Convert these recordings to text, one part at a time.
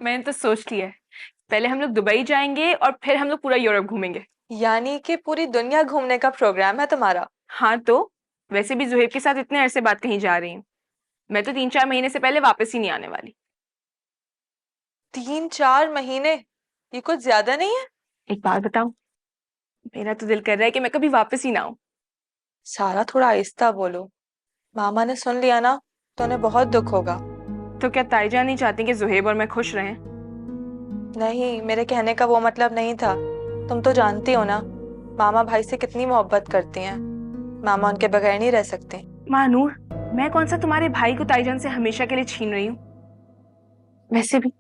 मैंने तो सोच लिया है, पहले हम लोग दुबई जाएंगे और फिर हम लोग पूरा यूरोप घूमेंगे। यानी कि पूरी दुनिया घूमने का प्रोग्राम है तुम्हारा? हाँ तो वैसे भी जुहेब के साथ इतने अरसे बाद कहीं जा रही हूँ। मैं तो 3-4 महीने से पहले वापस ही नहीं आने वाली। 3-4 महीने? ये कुछ ज्यादा नहीं है? एक बात बताऊं, मेरा तो दिल कर रहा है कि मैं कभी वापस ही ना आऊं। सारा थोड़ा आहिस्ता बोलो, मामा ने सुन लिया ना तो उन्हें बहुत दुख होगा। तो क्या ताईजान नहीं चाहती कि जुहेब और मैं खुश रहें? नहीं, मेरे कहने का वो मतलब नहीं था। तुम तो जानती हो ना, मामा भाई से कितनी मोहब्बत करती हैं। मामा उनके बगैर नहीं रह सकते। माँ नूर, मैं कौन सा तुम्हारे भाई को ताईजान से हमेशा के लिए छीन रही हूँ। वैसे भी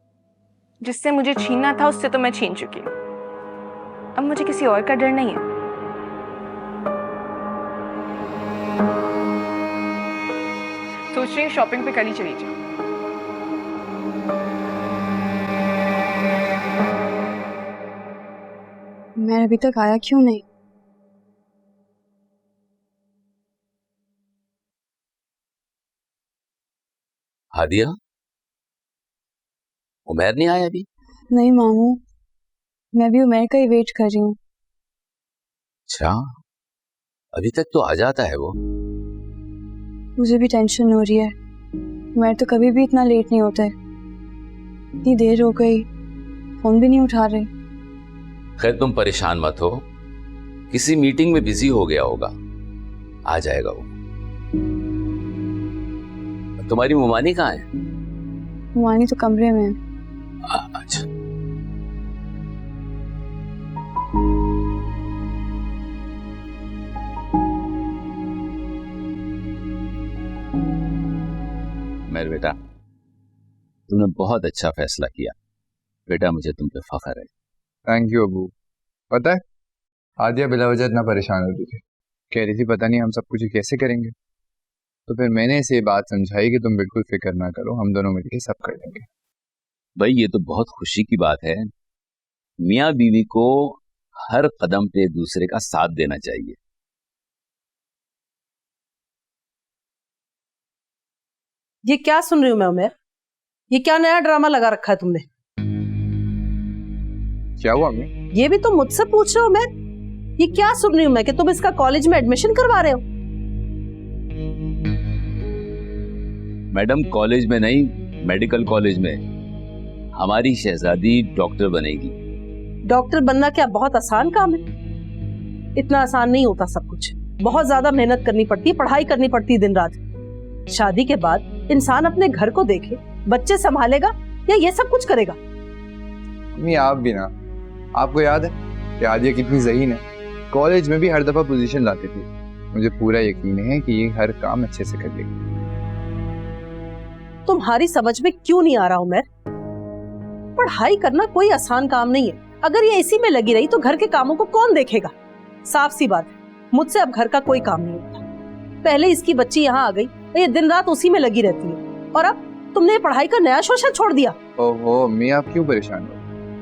जिससे मुझे छीनना था उससे तो मैं छीन चुकी हूँ। अब मुझे किसी और का डर नहीं है। सोच रही हूँ शॉपिंग पे कल ही चली जाऊँ। मैं अभी तक आया क्यों नहीं? हादिया, उमैर नहीं आया अभी? नहीं मामू, मैं भी उमर का ही वेट कर रही हूँ। अच्छा, अभी तक तो आ जाता है वो। मुझे भी टेंशन हो रही है। उमर तो कभी भी इतना लेट नहीं होता है। इतनी देर हो गई, फोन भी नहीं उठा रहे। खैर तुम परेशान मत हो, किसी मीटिंग में बिजी हो गया होगा, आ जाएगा वो। तुम्हारी मुमानी कहाँ है? मुमानी तो कमरे में है। अच्छा, मेरे बेटा, तुमने बहुत अच्छा फैसला किया। बेटा मुझे तुम पे फख्र है। Thank you Abu. पता है, आदिया बिला वजह इतना परेशान हो रही थी, कह रही थी पता नहीं हम सब कुछ कैसे करेंगे। तो फिर मैंने इसे ये बात समझाई कि तुम बिल्कुल फिक्र ना करो, हम दोनों मिलकर सब कर लेंगे। भाई ये तो बहुत खुशी की बात है। मियाँ बीवी को हर कदम पे एक दूसरे का साथ देना चाहिए। ये क्या सुन रही हूं मैं उमर? ये क्या नया ड्रामा लगा रखा है तुमने? क्या हुआ अम्मी? ये भी तुम मुझसे पूछ रहे हो उमर? ये क्या सुन रही हूं मैं कि तुम इसका कॉलेज में एडमिशन करवा रहे हो? मैडम कॉलेज में नहीं, मेडिकल कॉलेज में हमारी शहजादी डॉक्टर बनेगी। डॉक्टर बनना क्या बहुत आसान काम है? इतना आसान नहीं होता सब कुछ। बहुत ज्यादा मेहनत करनी पड़ती है, पढ़ाई करनी पड़ती है दिन रात। शादी के बाद इंसान अपने घर को देखे, बच्चे संभालेगा या ये सब कुछ करेगा? अम्मी आप भी ना, आपको याद है कि आदिया कितनी ज़हीन है, कॉलेज में भी हर दफा पोजीशन लाती थी। मुझे पूरा यकीन है कि ये हर काम अच्छे से कर लेगी। तुम्हारी समझ में क्यों नहीं आ रहा उमर? पढ़ाई करना कोई आसान काम नहीं है। अगर ये इसी में लगी रही तो घर के कामों को कौन देखेगा? साफ सी बात है, मुझसे अब घर का कोई काम नहीं होता। पहले इसकी बच्ची यहाँ आ गई, ये दिन रात उसी में लगी रहती है, और अब तुमने पढ़ाई का नया शोषण छोड़ दिया। ओहो अम्मी, आप क्यों परेशान हो?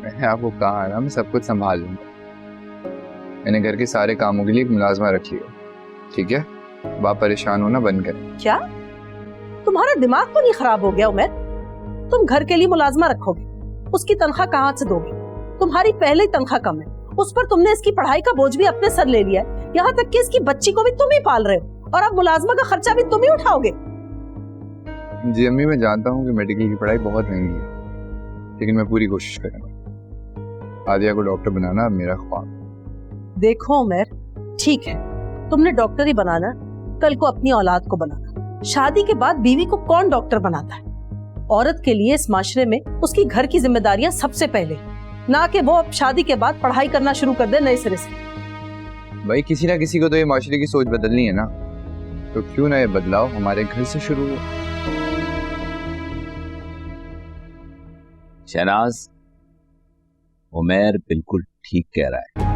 मैंने आपको कहा है ना, मैं सब कुछ संभाल लूंगा। मैंने घर के सारे कामों के लिए एक मुलाजमा रखी है, ठीक है? अब आप परेशान होना बंद करें। क्या तुम्हारा दिमाग तो नहीं खराब हो गया उमर? तुम घर के लिए मुलाजमा रखोगे, उसकी तनख्वाह कहाँ से दोगे? तुम्हारी पहले ही तनख्वाह कम है, उस पर तुमने इसकी पढ़ाई का बोझ भी अपने सर ले लिया है। यहाँ तक कि इसकी बच्ची को भी तुम ही पाल रहे हो, और अब मुलाजमा का खर्चा भी तुम ही उठाओगे। जी अम्मी, मैं जानता हूँ कि मेडिकल की पढ़ाई बहुत महंगी है, लेकिन मैं पूरी कोशिश करूँगा। आदिया को डॉक्टर बनाना अब मेरा ख्वाब। देखो उमर, ठीक है तुमने डॉक्टर ही बनाना, कल को अपनी औलाद को बनाना। शादी के बाद बीवी को कौन डॉक्टर बनाता है? औरत के लिए इस माशरे में उसकी घर की जिम्मेदारियां सबसे पहले, ना कि वो अब शादी के बाद पढ़ाई करना शुरू कर दे नए सिरे से। भाई किसी ना किसी को तो ये माशरे की सोच बदलनी है ना, तो क्यों ना ये बदलाव हमारे घर से शुरू हो। शहनाज, उमैर बिल्कुल ठीक कह रहा है।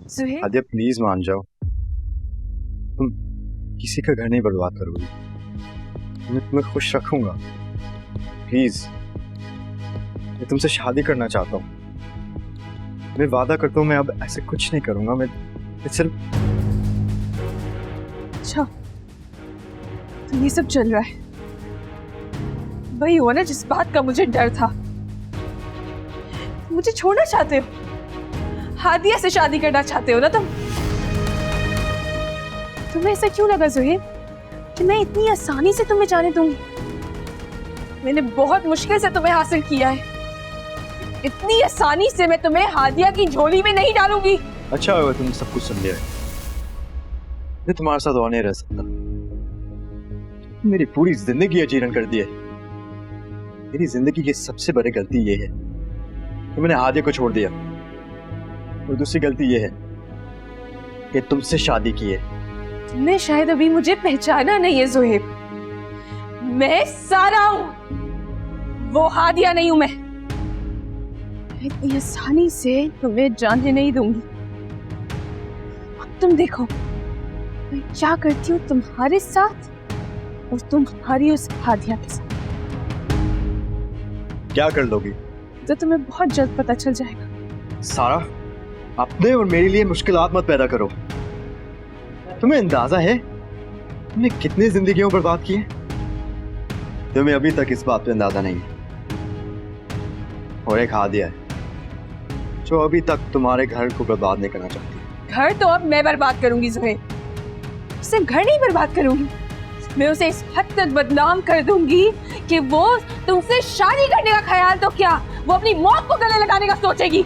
सुहेब, आदिया प्लीज मान जाओ, किसी का घर नहीं बर्बाद करोगी, मैं तुम्हें खुश रखूंगा। प्लीज, मैं तुमसे शादी करना चाहता हूँ। मैं वादा करता हूँ मैं अब ऐसे कुछ नहीं करूंगा। मैं सिर्फ। अच्छा, तो ये सब चल रहा है। वही हुआ ना जिस बात का मुझे डर था। मुझे छोड़ना चाहते हो, हादिया से शादी करना चाहते हो ना तुम? तुम्हें ऐसा क्यों लगा ज़ोहेब कि मैं इतनी आसानी से तुम्हें जाने दूंगी? मैंने बहुत मुश्किल से तुम्हें हासिल किया है। इतनी आसानी से मैं तुम्हें हादिया की झोली में नहीं डालूंगी। अच्छा होगा तुम सब कुछ समझे। मैं तुम्हारे साथ और नहीं रह सकता। मेरी पूरी जिंदगी अजीरन कर दी है। मेरी जिंदगी की सबसे बड़ी गलती ये है कि मैंने हादिया को छोड़ दिया, और दूसरी गलती ये है कि तुमसे शादी की है। तुमने शायद अभी मुझे पहचाना नहीं है ज़ोहेब। मैं सारा हूं, वो हादिया नहीं हूं। मैं इतनी आसानी से तुम्हें जाने नहीं दूंगी। अब तुम देखो मैं क्या करती हूँ तुम्हारे साथ और तुम्हारी उस हादिया के साथ। क्या कर लोगी? तो तुम्हें बहुत जल्द पता चल जाएगा। सारा, अपने और मेरे लिए मुश्किलात मत पैदा करो। तुम्हें अंदाजा है तुमने कितनी जिंदगियों बर्बाद की है? तुम्हें अभी तक इस बात पे अंदाजा नहीं है। और एक हादिया है जो अभी तक तुम्हारे घर को बर्बाद नहीं करना चाहती। घर तो अब मैं बर्बाद करूंगी ज़ोहेब। सिर्फ घर नहीं बर्बाद करूंगी, मैं उसे इस हद तक बदनाम कर दूंगी कि वो तुमसे शादी करने का ख्याल तो क्या, वो अपनी मौत को गले लगाने का सोचेगी।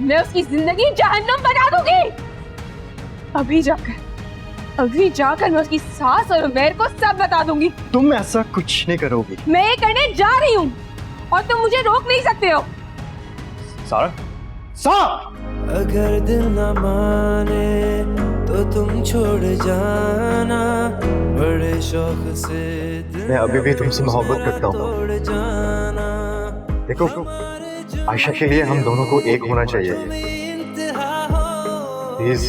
मैं उसकी जिंदगी जहन्नुम बना दूंगी। अभी जाकर मैं उसकी सास और उमैर को सब बता दूंगी। तुम ऐसा कुछ नहीं करोगी। मैं ये करने जा रही हूँ और तुम मुझे रोक नहीं सकते हो। सारा, सारा! अगर दिल न माने तो तुम छोड़ जाना, बड़े शौक से मैं अभी भी तुमसे मोहब्बत करता हूँ। देखो, आयशा के लिए हम दोनों को एक होना चाहिए। प्लीज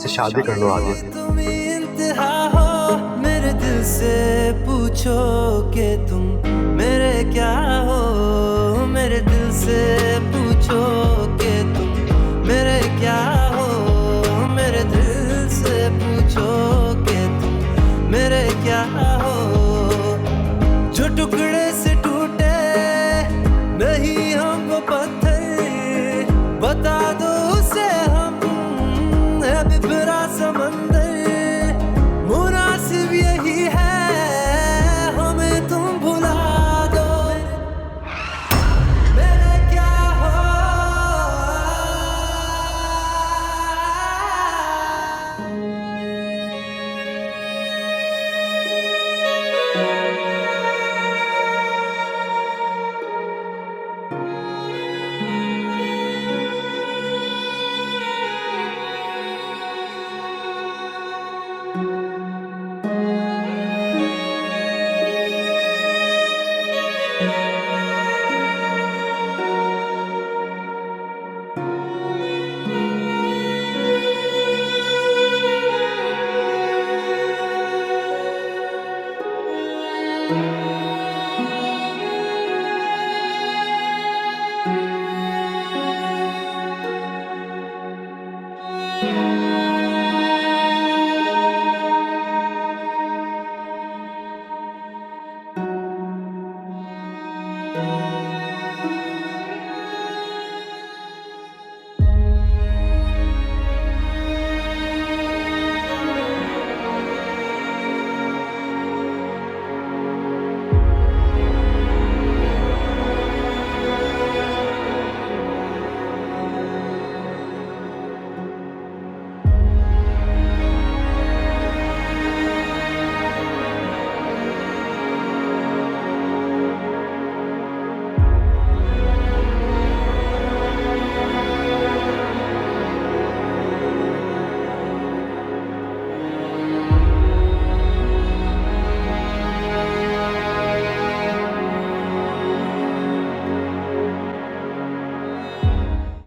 से शादी कर लो आगे। तुम इंतहा हो, मेरे दिल से पूछो कि तुम मेरे क्या हो। मेरे दिल से पूछो कि तुम मेरे क्या हो। मेरे दिल से पूछो कि तुम मेरे क्या हो। जो टुकड़े से टूटे नहीं हम वो पत्थर, बता दो उसे हम है बिफरा समंदर। मुनासिब यही है हमें तुम भुला दो। मेरे क्या हो।